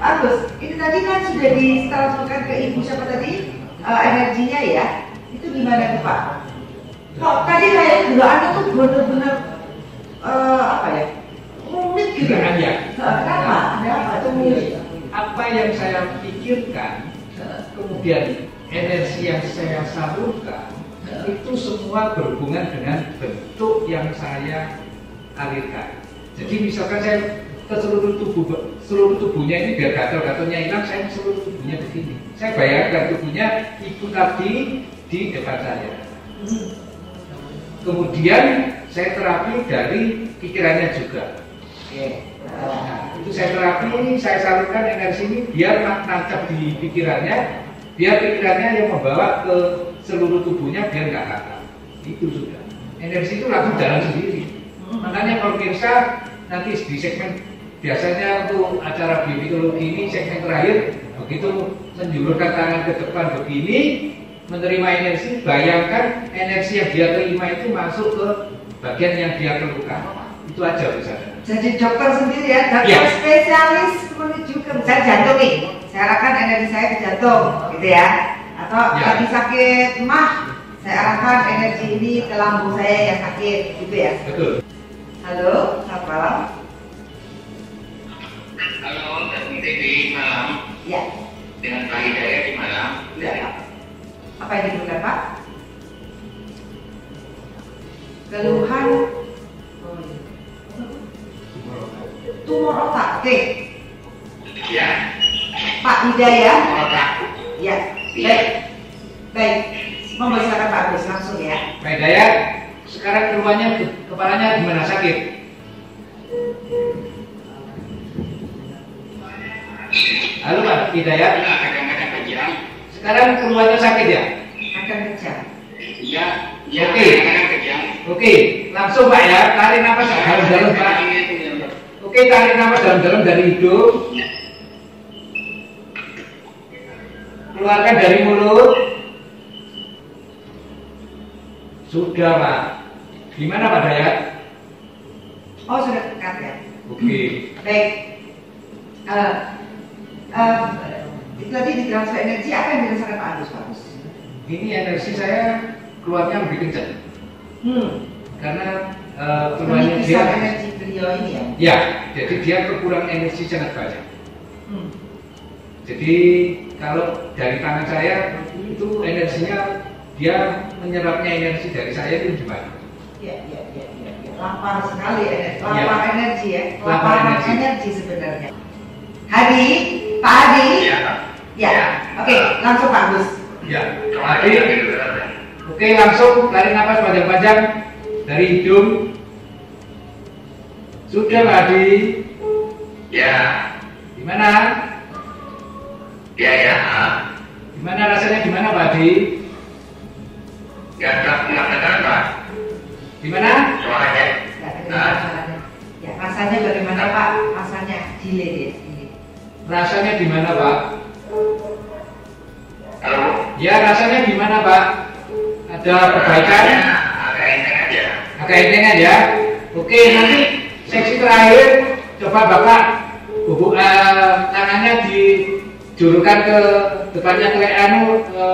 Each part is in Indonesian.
Agus, ini tadi kan sudah ditransferkan ke Ibu siapa tadi energinya ya? Itu gimana tuh Pak? Kok tadi kayak gerakannya tuh benar-benar apa ya? Rumit gitu. Kenapa? Ada apa tuh? Apa yang saya pikirkan, kemudian energi yang saya salurkan, itu semua berhubungan dengan bentuk yang saya alirkan. Jadi misalkan saya ke seluruh tubuhnya ini biar gatal-gatalnya hilang, saya seluruh tubuhnya begini. Saya bayangkan tubuhnya ibu tadi di depan saya. Kemudian saya terapi dari pikirannya juga. Nah, itu saya terapi, saya salurkan energi ini biar nancap di pikirannya, biar pikirannya yang membawa ke seluruh tubuhnya biar nggak gatal. Itu sudah. Energi itu langsung jalan sendiri. Makanya kalau pemirsa nanti di segmen biasanya untuk acara biologi ini segmen terakhir, begitu menjulurkan tangan ke depan begini, menerima energi, bayangkan energi yang dia terima itu masuk ke bagian yang dia keluhkan. Itu aja bisa. Jadi dokter sendiri ya, dokter spesialis menuju ke misalnya jantung nih, saya arahkan energi saya ke jantung, gitu ya. Atau lagi sakit mah, saya arahkan energi ini ke lambung saya yang sakit, gitu ya. Betul. Halo, selamat malam. Halo, dari TV malam. Ya. Dengan Pak Hidayat di malam. Ya. Apa yang dibutuhkan Pak? Keluhan tumor otak. Oke. Ya. Pak Hidayat. Otak. Ya. Baik. Baik. Monggo silakan Pak Agus langsung ya. Pak Hidayat, sekarang keluarnya kepalanya gimana, sakit? Halo Pak Hidayat. Kadang-kadang kejang. Sekarang keluarnya sakit ya? Akan kejang. Iya. Ya. Oke. Kadang-kadang kejang. Oke, langsung Pak ya, tarik nafas dalam-dalam Pak. Oke, tarik nafas dalam-dalam dari hidung. Keluarkan dari mulut. Sudah Pak. Gimana Pak Dayat? Oh sudah dekat ya. Oke. Baik. Itu tadi di transfer energi apa yang dirasakan Pak Agus? Pak Agus? Ini energi saya keluarnya lebih kencang. Karena keluarnya dia energi beliau ini ya. Ya, jadi dia kekurangan energi sangat banyak. Jadi kalau dari tangan saya itu energinya dia menyerapnya energi dari saya itu gimana? Ya. Lapar sekali energi. Lapar energi ya. Lapar energi sebenarnya. Hadi, Pak Hadi. Ya. Oke, langsung Pak Agus. Ya, Hadi. Oke, langsung tarik nafas panjang-panjang dari hidung. Sudah Pak Hadi. Ya. Gimana? Ya. Gimana rasanya gimana Pak Hadi? Ya, nggak kedengaran Pak. Gimana? Suaranya. Ya, rasanya bagaimana Pak? Rasanya delay. Rasanya gimana Pak? Halo. Ya, rasanya gimana Pak? Ada perbaikan? Agak enteng aja. Agak enteng aja. Oke, nanti seksi terakhir coba Bapak tangannya dijulurkan ke depannya ke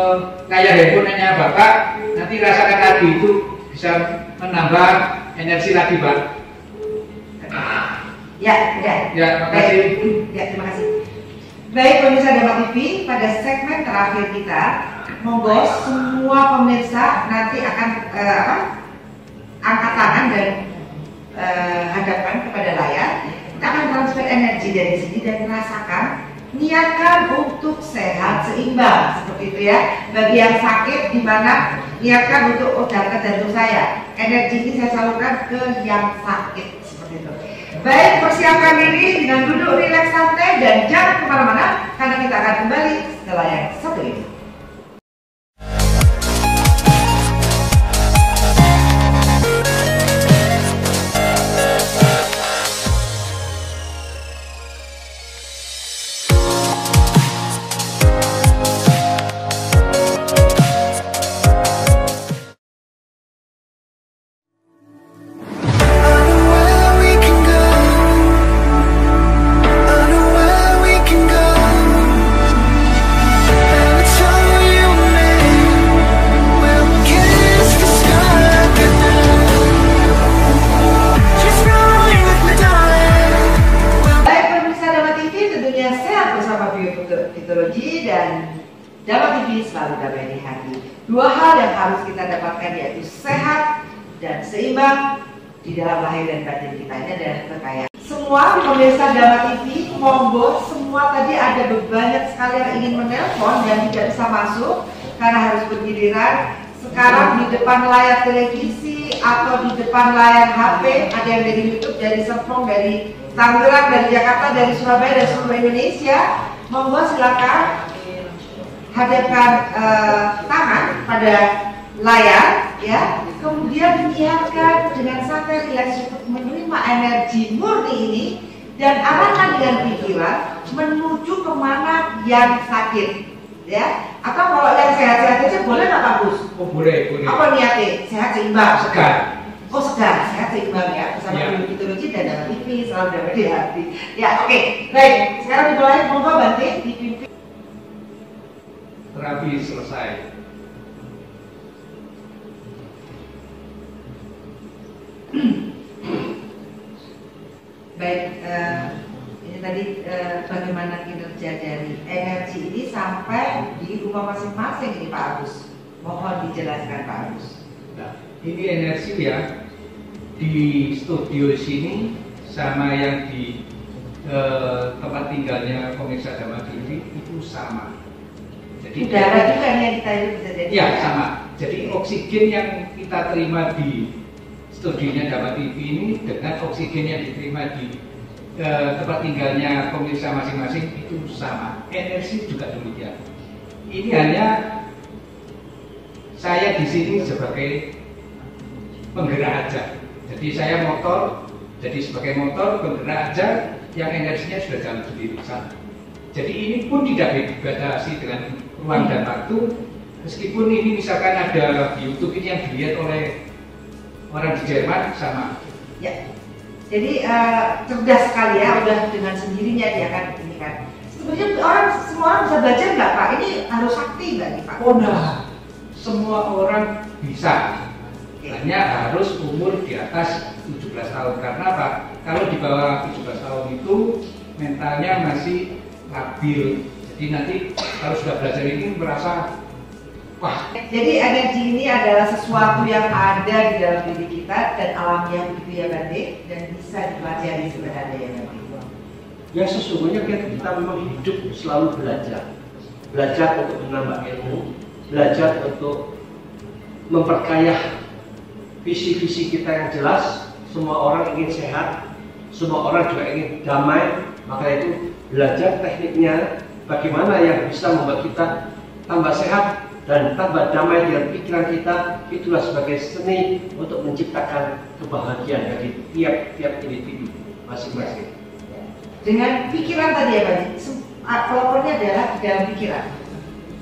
kayak handphonenya Bapak. Nanti rasakan lagi itu bisa menambah energi lagi Pak. Ya, udah. Ya, makasih. Ya, terima kasih. Baik pemirsa Demak TV, pada segmen terakhir kita, monggo semua pemirsa nanti akan angkat tangan dan hadapkan kepada layar. Kita akan transfer energi dari sini dan merasakan, niatkan untuk sehat seimbang seperti itu ya. Bagi yang sakit, di mana niatkan untuk dekat jantung saya. Energi ini saya salurkan ke yang sakit seperti itu. Baik, persiapkan diri dengan duduk rileks santai dan jangan kemana-mana karena kita akan kembali setelah yang satu ini. I know where we can go. bersama Biofitologi dan Dharma TV selalu damai di hati. Dua hal yang harus kita dapatkan yaitu sehat dan seimbang di dalam lahir dan batin kita. Ini adalah kekayaan. Semua pemirsa Dharma TV, monggo semua tadi ada banyak sekali yang ingin menelpon dan tidak bisa masuk karena harus bergiliran. Sekarang di depan layar televisi atau di depan layar HP, ada yang dari YouTube, dari Serpong, dari Tangerang, dari Jakarta, dari Surabaya, dari seluruh Indonesia. Monggo silakan hadapkan tangan pada layar, ya. Kemudian niatkan dengan santai rileks untuk menerima energi murni ini dan arahkan dengan pikiran menuju kemana yang sakit, ya. Atau kalau yang sehat-sehat aja boleh nggak Pak Gus? Oh boleh. Apa niatnya? Sehat seimbang. Segar. Oh segar, sehat seimbang ya. Bersama Biofitologi dan Dharma TV selalu damai di hati. Ya oke, baik. Sekarang dimulai, monggo Bante dipimpin. Terapi selesai. Baik, ini tadi bagaimana kinerja dari energi ini sampai di rumah masing-masing ini Pak Agus. Mohon dijelaskan Pak Agus. Nah, ini energi ya di studio sini sama yang di tempat tinggalnya pemirsa Dharma TV itu sama. Jadi udara juga nih yang kita hirup bisa jadi. Ya sama. Jadi oksigen yang kita terima di studionya Dharma TV ini dengan oksigen yang diterima di tempat tinggalnya pemirsa masing-masing itu sama. Energi juga demikian. Ini hanya saya di sini sebagai penggerak aja. Jadi saya motor, jadi sebagai motor penggerak aja yang energinya sudah jalan sendiri sana. Jadi ini pun tidak dibatasi dengan ruang dan waktu. Meskipun ini misalkan ada di YouTube ini yang dilihat oleh orang di Jerman sama. Ya. Jadi cerdas sekali ya, udah dengan sendirinya dia kan ini kan. Sebenarnya semua orang bisa belajar nggak Pak? Ini harus sakti nggak nih Pak? Oh nah, semua orang bisa. Hanya harus umur di atas 17 tahun. Karena apa? Kalau di bawah 17 tahun itu mentalnya masih labil. Jadi nanti kalau sudah belajar ini merasa wah. Jadi energi ini adalah sesuatu yang ada di dalam diri kita dan alamiah begitu ya Bante, dan bisa dipelajari sebenarnya ya Bante. Ya sesungguhnya kita memang hidup selalu belajar. Belajar untuk menambah ilmu, belajar untuk memperkaya visi-visi kita yang jelas. Semua orang ingin sehat, semua orang juga ingin damai. Maka itu belajar tekniknya bagaimana yang bisa membuat kita tambah sehat dan tambah damai dengan pikiran kita. Itulah sebagai seni untuk menciptakan kebahagiaan bagi tiap-tiap individu masing-masing. Dengan pikiran tadi ya Bante, pelapornya adalah di dalam pikiran.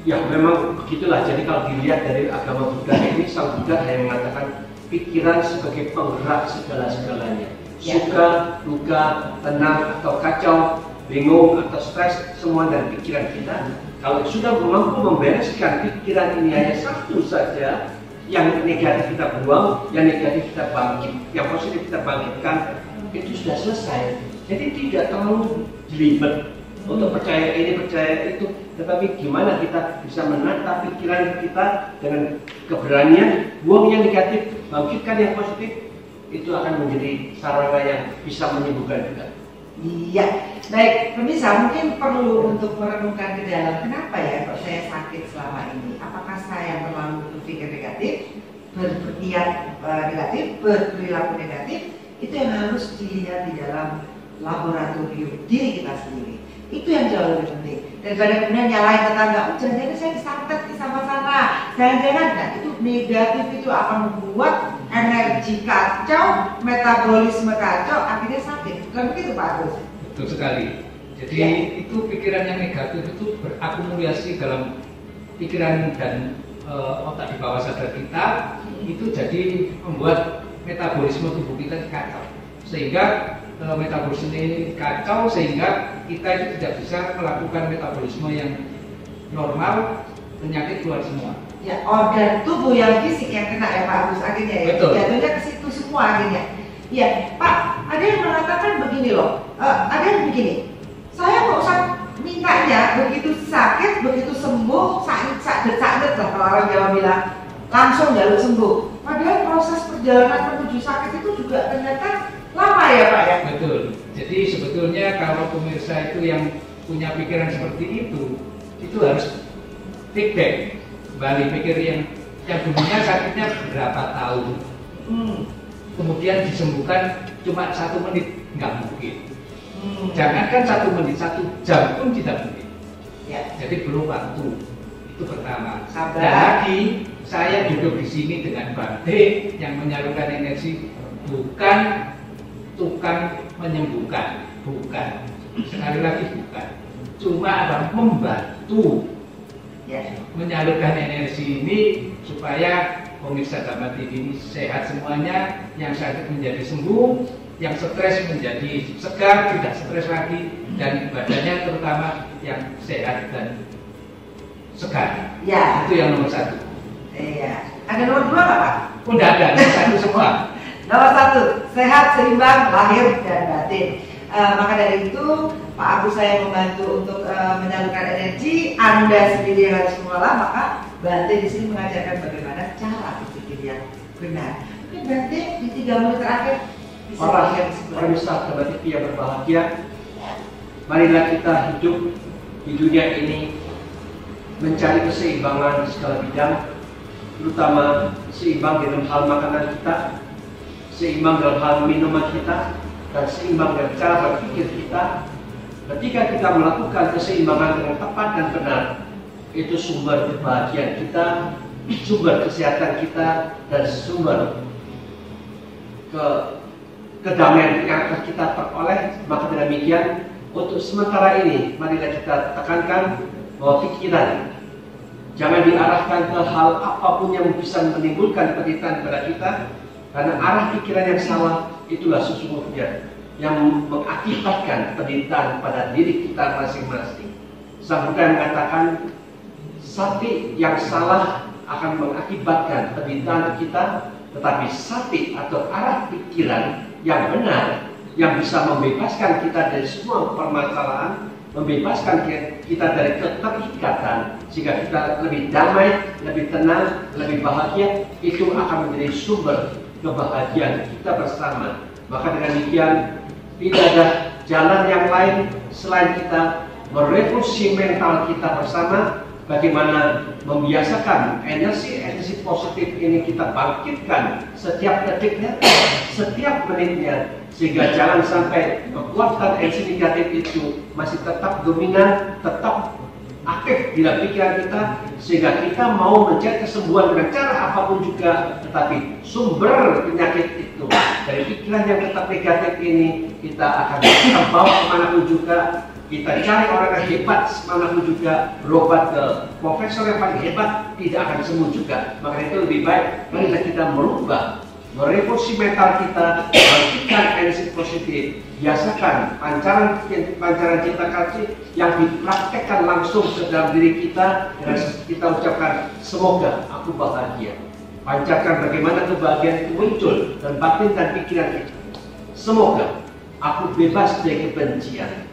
Ya memang begitulah. Jadi kalau dilihat dari agama Buddha ini, Sang Buddha hanya mengatakan pikiran sebagai penggerak segala-segalanya. Suka, duka, tenang atau kacau, bingung atau stres, semua dari pikiran kita. Kalau sudah mampu membereskan pikiran ini hanya satu saja, yang negatif kita buang, yang negatif kita bangkit, yang positif kita bangkitkan, itu sudah selesai. Jadi tidak terlalu jelimet untuk percaya ini, percaya itu, tetapi gimana kita bisa menata pikiran kita dengan keberanian, buang yang negatif, bangkitkan yang positif, itu akan menjadi sarana yang bisa menyembuhkan juga. Iya, baik pemirsa, mungkin perlu untuk merenungkan ke dalam kenapa ya kok saya sakit selama ini. Apakah saya terlalu berpikir negatif, berniat negatif, berperilaku negatif? Itu yang harus dilihat di dalam laboratorium diri kita sendiri. Itu yang jauh lebih penting daripada kemudian nyalain tetangga. Jangan-jangan saya disantet di sana-sana, jangan-jangan. Nah itu negatif, itu akan membuat energi kacau, metabolisme kacau, akhirnya sakit. Bukan begitu Pak Agus? Betul sekali. Jadi itu pikiran yang negatif itu berakumulasi dalam pikiran dan otak di bawah sadar kita. Itu jadi membuat metabolisme tubuh kita kacau, sehingga metabolisme ini kacau, sehingga kita itu tidak bisa melakukan metabolisme yang normal, penyakit keluar semua. Ya, organ tubuh yang fisik yang kena ya Pak Agus akhirnya ya. Betul. Jatuhnya ke situ semua akhirnya. Ya, Pak, ada yang mengatakan begini loh. Ada yang begini. Saya nggak usah mintanya begitu sakit, begitu sembuh, sakit lah kalau orang Jawa bilang, langsung jalur sembuh. Padahal proses perjalanan menuju sakit itu juga ternyata lama ya Pak ya? Betul. Jadi sebetulnya kalau pemirsa itu yang punya pikiran seperti itu harus feedback kembali, pikir yang dulunya sakitnya berapa tahun, kemudian disembuhkan cuma 1 menit, nggak mungkin. Jangankan 1 menit, 1 jam pun tidak mungkin. Ya. Jadi perlu waktu. Itu pertama. Sabar. Dan lagi saya duduk di sini dengan Bante yang menyalurkan energi, bukan tukang menyembuhkan, bukan. Sekali lagi bukan. Cuma ada membantu menyalurkan energi ini supaya pemirsa Dhamma TV ini sehat semuanya, yang sakit menjadi sembuh, yang stres menjadi segar, tidak stres lagi, dan badannya terutama yang sehat dan segar. Ya. Itu yang nomor 1. Iya. Ada nomor 2 nggak Pak? Udah ada, nomor 1 semua. Nomor 1, sehat seimbang lahir dan batin. Maka dari itu Pak Agus saya membantu untuk menyalurkan energi. Anda sendiri yang harus mengolah, maka Bante di sini mengajarkan bagaimana cara berpikir yang benar. Mungkin Bante di 3 menit terakhir bisa Orang misal Dhamma TV yang berbahagia, marilah kita hidup di dunia ini mencari keseimbangan di segala bidang, terutama seimbang dalam hal makanan kita, seimbang dalam hal minuman kita, dan seimbang dalam cara berpikir kita. Ketika kita melakukan keseimbangan dengan tepat dan benar, itu sumber kebahagiaan kita, sumber kesehatan kita, dan sumber kedamaian yang akan kita peroleh. Maka demikian, untuk sementara ini marilah kita tekankan bahwa pikiran jangan diarahkan ke hal apapun yang bisa menimbulkan penderitaan pada kita, karena arah pikiran yang salah itulah sesungguhnya yang mengakibatkan penderitaan pada diri kita masing-masing. Sang Buddha mengatakan sati yang salah akan mengakibatkan penderitaan kita, tetapi sati atau arah pikiran yang benar yang bisa membebaskan kita dari semua permasalahan, membebaskan kita dari keterikatan, sehingga kita lebih damai, lebih tenang, lebih bahagia, itu akan menjadi sumber kebahagiaan kita bersama. Maka dengan demikian, tidak ada jalan yang lain selain kita merevolusi mental kita bersama. Bagaimana membiasakan energi positif ini kita bangkitkan setiap detiknya, setiap menitnya, sehingga jangan sampai kekuatan energi negatif itu masih tetap dominan, tetap aktif di dalam pikiran kita, sehingga kita mau mencari kesembuhan dengan cara apapun juga, tetapi sumber penyakit itu dari pikiran yang tetap negatif ini kita akan bawa kemanapun juga. Kita cari orang yang hebat semanapun juga, berobat ke profesor yang paling hebat, tidak akan sembuh juga. Maka itu lebih baik marilah kita merubah, merevolusi mental kita, bangkitkan energi positif, biasakan pancaran cinta kasih yang dipraktekkan langsung ke dalam diri kita, dan kita ucapkan semoga aku bahagia. Pancarkan bagaimana kebahagiaan itu muncul dan batin dan pikiran kita. Semoga aku bebas dari kebencian.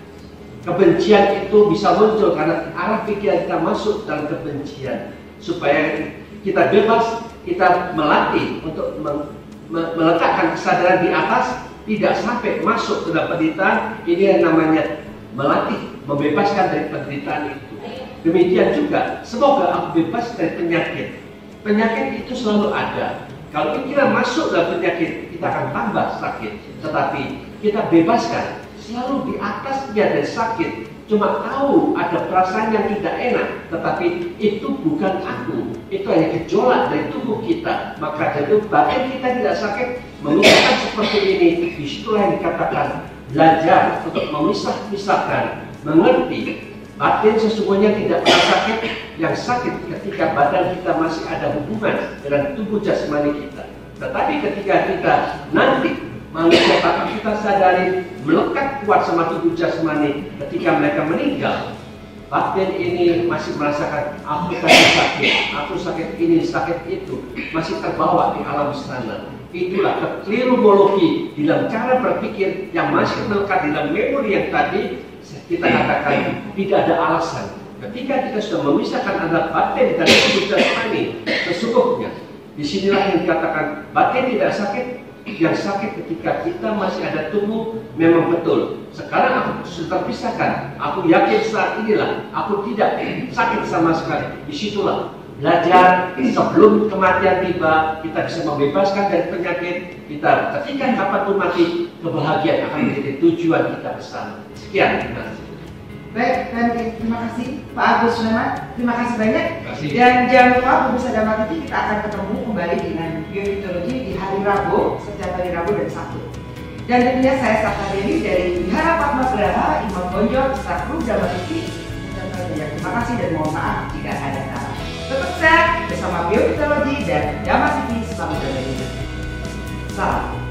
Kebencian itu bisa muncul karena arah pikiran kita masuk dalam kebencian. Supaya kita bebas, kita melatih untuk meletakkan kesadaran di atas, tidak sampai masuk ke dalam penderitaan. Ini yang namanya melatih, membebaskan dari penderitaan itu. Demikian juga, semoga aku bebas dari penyakit. Penyakit itu selalu ada. Kalau pikiran masuk dalam penyakit, kita akan tambah sakit. Tetapi kita bebaskan. Selalu di atasnya dari sakit, cuma tahu ada perasaan yang tidak enak, tetapi itu bukan aku, itu hanya gejolak dari tubuh kita. Maka dari itu batin kita tidak sakit, mengucapkan seperti ini. Disitulah yang dikatakan belajar untuk memisah-misahkan, mengerti batin sesungguhnya tidak pernah sakit. Yang sakit ketika badan kita masih ada hubungan dengan tubuh jasmani kita. Tetapi ketika kita nanti manusia tanpa kita sadari melekat kuat sama tubuh jasmani, ketika mereka meninggal, batin ini masih merasakan aku sakit ini, sakit itu, masih terbawa di alam sana. Itulah kekeliruologi di dalam cara berpikir yang masih melekat di dalam memori yang tadi, kita katakan tidak ada alasan. Ketika kita sudah memisahkan antara batin dan tubuh jasmani, sesungguhnya disinilah yang dikatakan batin tidak sakit. Yang sakit ketika kita masih ada tubuh, memang betul. Sekarang aku sudah terpisahkan. Aku yakin saat inilah aku tidak sakit sama sekali. Disitulah belajar sebelum kematian tiba, kita bisa membebaskan dari penyakit kita. Ketika kapanpun mati, kebahagiaan akan menjadi tujuan kita bersama. Sekian. Baik, terima kasih Pak Agus Sulaiman, terima kasih banyak. Terima kasih. Dan jangan lupa pemirsa Dharma TV, kita akan ketemu kembali dengan Biofitologi di hari Rabu, setiap hari Rabu dan Sabtu. Dan tentunya saya Sabta Dewi dari Wihara Padmagraha, Imam Bonjol, beserta kru Dharma TV. Terima kasih dan mohon maaf jika ada salah. Tetap sehat bersama Biofitologi dan Dharma TV. Selamat berjaya. Salam.